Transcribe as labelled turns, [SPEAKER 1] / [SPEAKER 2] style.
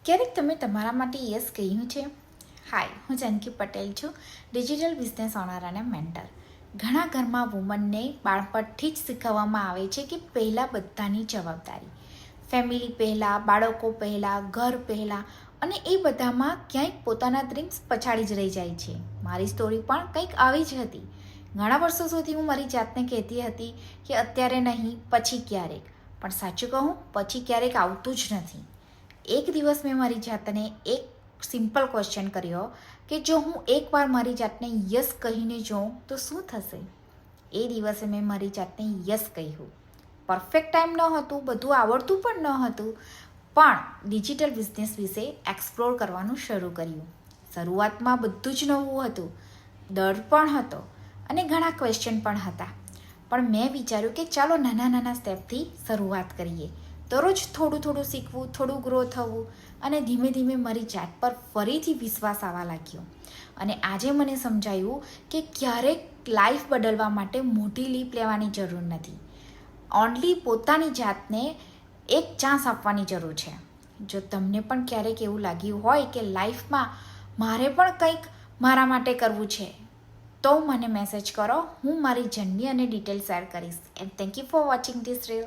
[SPEAKER 1] ક્યારેક તમે તમારા માટે યસ કહ્યું છે? હાય, હું જાનકી પટેલ છું, ડિજિટલ બિઝનેસ ઓનર અને મેન્ટર. ઘણા ઘરમાં વુમનને બાળપણથી જ શીખવવામાં આવે છે કે પહેલાં બધાની જવાબદારી, ફેમિલી પહેલાં, બાળકો પહેલાં, ઘર પહેલાં, અને એ બધામાં ક્યાંક પોતાના ડ્રીમ્સ પછાડી જ રહી જાય છે. મારી સ્ટોરી પણ કંઈક આવી જ હતી. ઘણા વર્ષો સુધી હું મારી જાતને કહેતી હતી કે અત્યારે નહીં, પછી ક્યારેક. પણ સાચું કહું, પછી ક્યારેક આવતું જ નથી. એક દિવસ મેં મારી જાતને એક સિમ્પલ ક્વેશ્ચન કર્યો કે જો હું એકવાર મારી જાતને યસ કહીને જોઉં તો શું થશે? એ દિવસે મેં મારી જાતને યસ કહ્યું. પરફેક્ટ ટાઈમ ન હતું, બધું આવડતું પણ ન હતું, પણ ડિજિટલ બિઝનેસ વિશે એક્સપ્લોર કરવાનું શરૂ કર્યું. શરૂઆતમાં બધું જ નવું હતું, ડર પણ હતો અને ઘણા ક્વેશ્ચન પણ હતા. પણ મેં વિચાર્યું કે ચાલો નાના નાના સ્ટેપથી શરૂઆત કરીએ. દરરોજ થોડું થોડું શીખવું, થોડું ગ્રો થવું, અને ધીમે ધીમે મારી જાત પર ફરીથી વિશ્વાસ આવવા લાગ્યો. અને આજે મને સમજાયું કે ક્યારેક લાઈફ બદલવા માટે મોટી લીપ લેવાની જરૂર નથી. ઓનલી પોતાની જાતને એક ચાન્સ આપવાની જરૂર છે. જો તમને પણ ક્યારેક એવું લાગ્યું હોય કે લાઈફમાં મારે પણ કંઈક મારા માટે કરવું છે, તો મને મેસેજ કરો. હું મારી જર્ની અને ડિટેલ શેર કરીશ. And thank you for watching this reel.